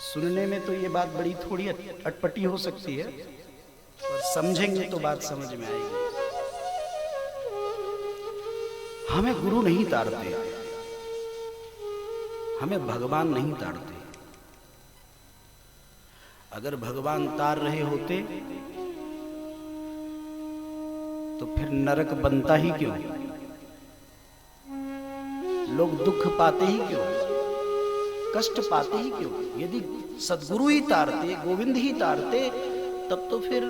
सुनने में तो ये बात बड़ी थोड़ी अटपटी हो सकती है, और समझेंगे तो बात समझ में आएगी। हमें गुरु नहीं तारते, हमें भगवान नहीं तारते। अगर भगवान तार रहे होते तो फिर नरक बनता ही क्यों, लोग दुख पाते ही क्यों, कष्ट पाते ही क्यों। यदि सदगुरु ही तारते, गोविंद ही तारते, तब तो फिर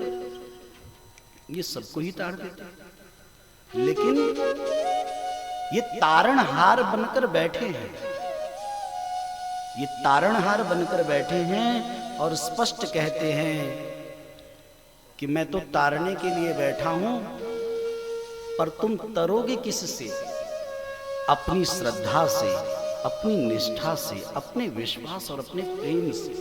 ये सबको ही तार देते। लेकिन ये तारणहार बनकर बैठे हैं, ये तारणहार बनकर बैठे हैं और स्पष्ट कहते हैं कि मैं तो तारने के लिए बैठा हूं, पर तुम तरोगे किससे? अपनी श्रद्धा से, अपनी निष्ठा से, अपने विश्वास और अपने प्रेम से।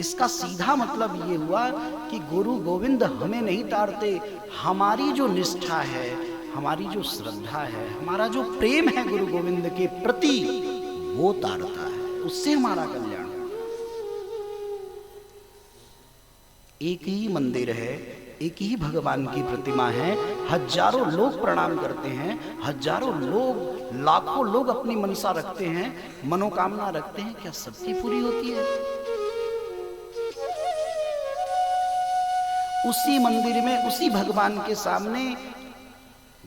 इसका सीधा मतलब ये हुआ कि गुरु गोविंद हमें नहीं तारते, हमारी जो निष्ठा है, हमारी जो श्रद्धा है, हमारा जो प्रेम है गुरु गोविंद के प्रति, वो तारता है, उससे हमारा कल्याण। एक ही मंदिर है, एक ही भगवान की प्रतिमा है, हजारों लोग प्रणाम करते हैं, हजारों लोग, लाखों लोग अपनी मनसा रखते हैं, मनोकामना रखते हैं, क्या सबकी पूरी होती है? उसी मंदिर में, उसी भगवान के सामने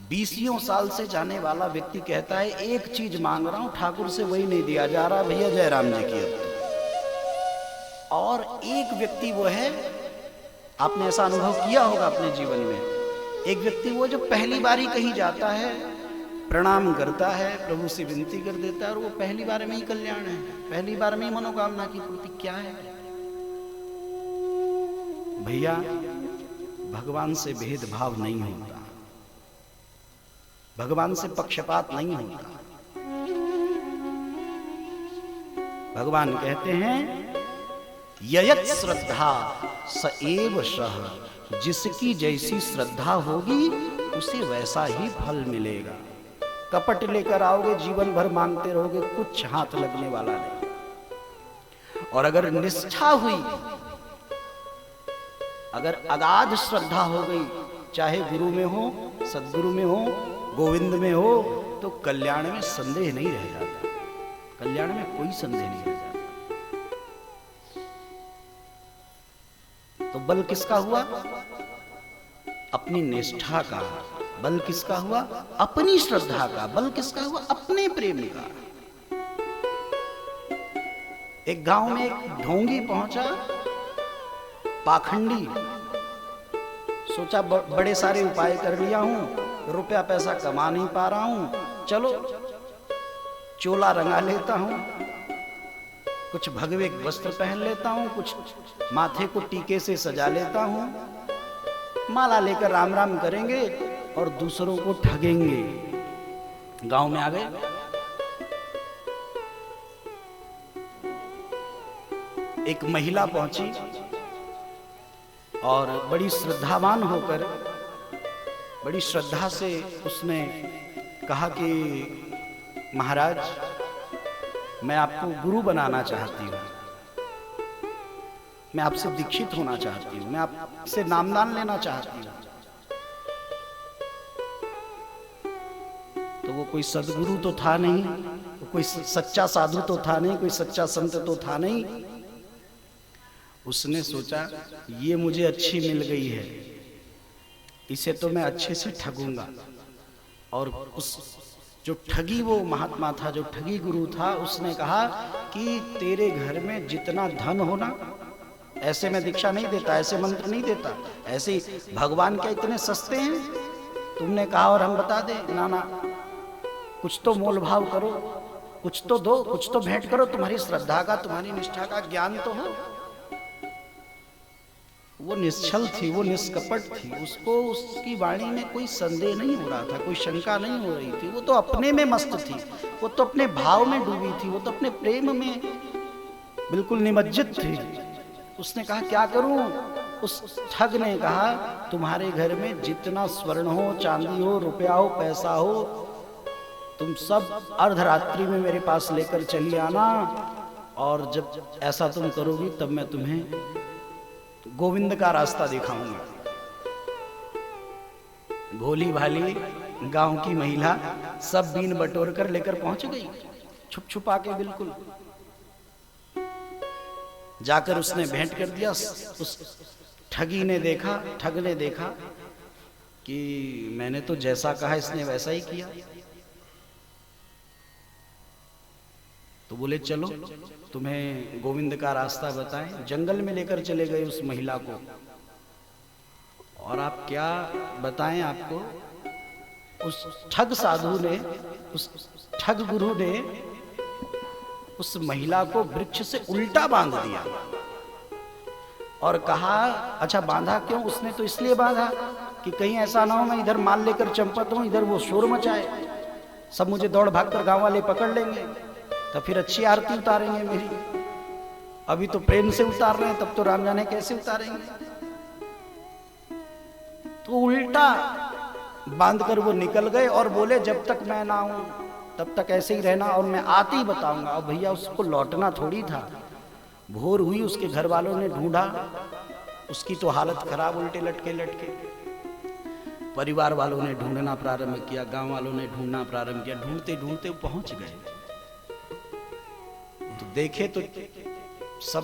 20 साल से जाने वाला व्यक्ति कहता है एक चीज मांग रहा हूं, ठाकुर से वही नहीं दिया जा रहा, भैया जयराम जी की अब तो। और एक व्यक्ति वो है, आपने ऐसा अनुभव किया होगा अपने जीवन में, एक व्यक्ति वो जो पहली बार ही कहीं जाता है, प्रणाम करता है, प्रभु से विनती कर देता है, और वो पहली बार में ही कल्याण है, पहली बार में ही मनोकामना की पूर्ति। क्या है भैया? भगवान से भेदभाव नहीं होता, भगवान से पक्षपात नहीं होता। भगवान कहते हैं ययत श्रद्धा स एव सह, जिसकी जैसी श्रद्धा होगी उसे वैसा ही फल मिलेगा। कपट लेकर आओगे, जीवन भर मांगते रहोगे, कुछ हाथ लगने वाला नहीं। और अगर निष्ठा हुई, अगर अगाध श्रद्धा हो गई, चाहे गुरु में हो, सदगुरु में हो, गोविंद में हो, तो कल्याण में संदेह नहीं रह जाता, कल्याण में कोई संदेह नहीं रह जाता। तो बल किसका हुआ? अपनी निष्ठा का। बल किसका हुआ? अपनी श्रद्धा का। बल किसका हुआ? अपने प्रेम का। एक गांव में एक ढोंगी पहुंचा, पाखंडी, सोचा बड़े सारे उपाय कर लिया हूं, रुपया पैसा कमा नहीं पा रहा हूं, चलो चोला रंगा लेता हूं, कुछ भगवे वस्त्र पहन लेता हूं, कुछ माथे को टीके से सजा लेता हूं, माला लेकर राम राम करेंगे और दूसरों को ठगेंगे। गांव में आ गए, एक महिला पहुंची और बड़ी श्रद्धावान होकर, बड़ी श्रद्धा से उसने कहा कि महाराज, मैं आपको गुरु बनाना चाहती हूँ, मैं आपसे दीक्षित होना चाहती हूँ, मैं आपसे नामदान लेना चाहती हूँ। तो वो कोई सदगुरु तो था नहीं, कोई सच्चा साधु तो था नहीं, कोई सच्चा संत तो था नहीं। उसने सोचा ये मुझे अच्छी मिल गई है, इसे तो मैं अच्छे से ठगूंगा। और उस जो ठगी वो महात्मा था, जो ठगी गुरु था, उसने कहा कि तेरे घर में जितना धन हो ना, ऐसे मैं दीक्षा नहीं देता, ऐसे मंत्र नहीं देता, ऐसे भगवान क्या इतने सस्ते हैं? तुमने कहा और हम बता दें? ना ना, कुछ तो मोल भाव करो, कुछ तो दो, कुछ तो भेंट करो, तुम्हारी श्रद्धा का, तुम्हारी निष्ठा का ज्ञान तो हो। वो निश्चल थी, वो निष्कपट थी, उसको उसकी वाणी में कोई संदेह नहीं हो रहा था, कोई शंका नहीं हो रही थी। वो तो अपने में मस्त थी, वो तो अपने भाव में डूबी थी, वो तो अपने प्रेम में बिल्कुल निमज्जित थी। उसने कहा क्या करूं? उस ठग ने कहा तुम्हारे घर में जितना स्वर्ण हो, चांदी हो, रुपया हो, पैसा हो, तुम सब अर्धरात्रि में मेरे पास लेकर चली आना, और जब ऐसा तुम करोगी तब मैं तुम्हें गोविंद का रास्ता दिखाऊंगा। भोली भाली गांव की महिला सब बीन बटोर कर लेकर पहुंच गई, छुप छुपा के बिल्कुल। जाकर उसने भेंट कर दिया। उस ठग ने देखा कि मैंने तो जैसा कहा इसने वैसा ही किया, तो बोले चलो तुम्हें गोविंद का रास्ता बताएं। जंगल में लेकर चले गए उस महिला को, और आप क्या बताएं आपको, उस ठग साधु ने, उस ठग गुरु ने उस महिला को वृक्ष से उल्टा बांध दिया और कहा अच्छा बांधा क्यों? उसने तो इसलिए बांधा कि कहीं ऐसा ना हो मैं इधर माल लेकर चंपत हूं, इधर वो शोर मचाए, सब मुझे दौड़ भाग कर गांव वाले पकड़ लेंगे, तो फिर अच्छी आरती उतारेंगे मेरी। अभी तो प्रेम से उतार रहे हैं, तब तो राम जाने कैसे उतारेंगे। तो उल्टा बांधकर वो निकल गए और बोले जब तक मैं ना आऊं तब तक ऐसे ही रहना, और मैं आते ही बताऊंगा। और भैया उसको लौटना थोड़ी था। भोर हुई, उसके घर वालों ने ढूंढा, उसकी तो हालत खराब, उल्टे लटके लटके। परिवार वालों ने ढूंढना प्रारंभ किया, गांव वालों ने ढूंढना प्रारंभ किया। ढूंढते ढूंढते वो पहुंच गए, तो देखे तो सब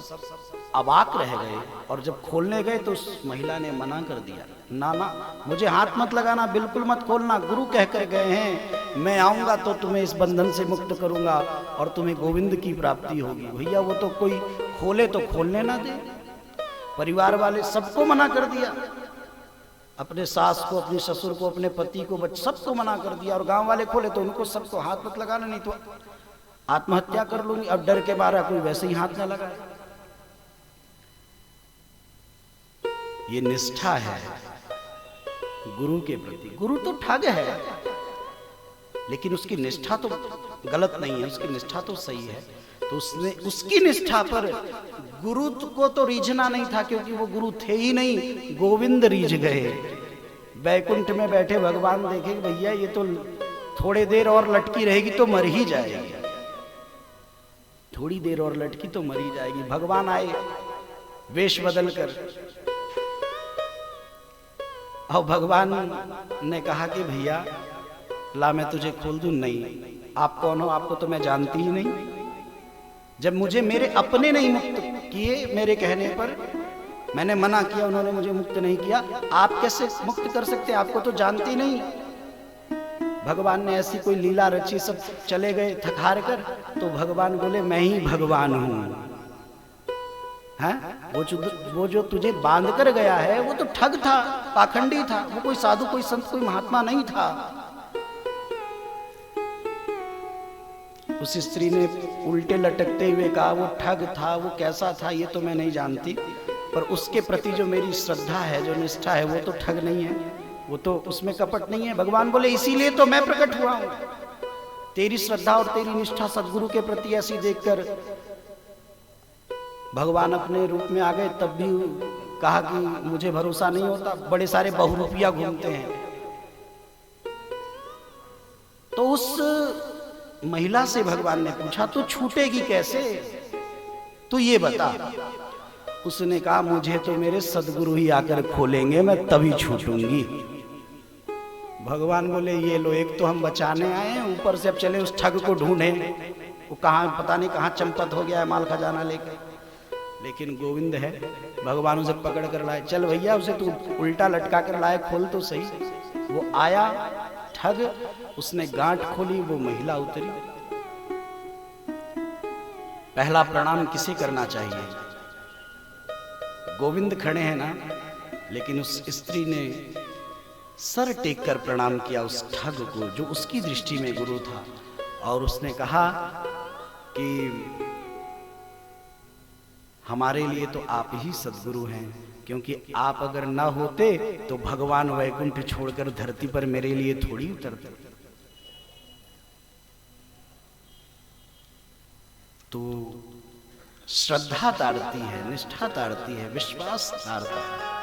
अबाक रह गए, और जब खोलने गए तो उस महिला ने मना कर दिया, ना ना मुझे हाथ मत लगाना, बिल्कुल मत खोलना, गुरु कहकर गए हैं मैं आऊंगा तो तुम्हें इस बंधन से मुक्त करूंगा और तुम्हें गोविंद की प्राप्ति होगी। भैया वो तो कोई खोले तो खोलने ना दे। परिवार वाले सबको मना कर दिया, अपने सास को, अपने ससुर को, अपने पति को, सबको मना कर दिया। और गांव वाले खोले तो उनको सबको हाथ मत लगाना, नहीं तो आत्महत्या कर लूंगी। अब डर के मारा कोई वैसे ही हाथ ना लगाए। ये निष्ठा है गुरु के प्रति। गुरु तो ठग है, लेकिन उसकी निष्ठा तो गलत नहीं है, उसकी निष्ठा तो सही है। तो उसने उसकी निष्ठा पर गुरु को तो रीझना नहीं था, क्योंकि वो गुरु थे ही नहीं, गोविंद रीझ गए। बैकुंठ में बैठे भगवान देखे भैया ये तो थोड़ी देर और लटकी रहेगी तो मर ही जाएगी, थोड़ी देर और लटकी तो मर ही जाएगी। भगवान आए वेश बदल कर, और भगवान ने कहा कि भैया ला मैं तुझे खोल दूं। नहीं, आप कौन हो? आपको तो मैं जानती ही नहीं। जब मुझे मेरे अपने नहीं मुक्त किए, मेरे कहने पर मैंने मना किया, उन्होंने मुझे मुक्त नहीं किया, आप कैसे मुक्त कर सकते? आपको तो जानती नहीं। भगवान ने ऐसी कोई लीला रची, सब चले गए थकार कर, तो भगवान बोले मैं ही भगवान हूं। वो जो तुझे बांध कर गया है वो तो ठग था, पाखंडी था, वो कोई साधु, कोई संत, कोई महात्मा नहीं था। उस स्त्री ने उल्टे लटकते हुए कहा वो ठग था, वो कैसा था ये तो मैं नहीं जानती, पर उसके प्रति जो मेरी श्रद्धा है, जो निष्ठा है, वो तो ठग नहीं है, वो तो उसमें कपट नहीं है। भगवान बोले इसीलिए तो मैं प्रकट हुआ हूं। तेरी श्रद्धा और तेरी निष्ठा सदगुरु के प्रति ऐसी देखकर भगवान अपने रूप में आ गए। तब भी कहा कि मुझे भरोसा नहीं होता, बड़े सारे बहुरूपिया घूमते हैं। तो उस महिला से भगवान ने पूछा तो छूटेगी कैसे, तू ये बता। उसने कहा मुझे तो मेरे सदगुरु ही आकर खोलेंगे, मैं तभी छूटूंगी। भगवान बोले ये लो, एक तो हम बचाने आए हैं, ऊपर से अब चले उस ठग को ढूंढे, वो कहां पता नहीं कहां चंपत हो गया है माल खजाना लेकर। लेकिन गोविंद है, भगवान उसे पकड़ कर लाए। चल भैया उसे तू उल्टा लटका कर लाए, खोल तो सही। वो आया ठग, उसने गांठ खोली, वो महिला उतरी। पहला प्रणाम किसे करना चाहिए? गोविंद खड़े हैं ना, लेकिन उस स्त्री ने सर टेक कर प्रणाम किया उस ठग को, जो उसकी दृष्टि में गुरु था। और उसने कहा कि हमारे लिए तो आप ही सदगुरु हैं, क्योंकि आप अगर ना होते तो भगवान वैकुंठ छोड़कर धरती पर मेरे लिए थोड़ी उतरते। तो श्रद्धा तारती है, निष्ठा तारती है, विश्वास तारता है।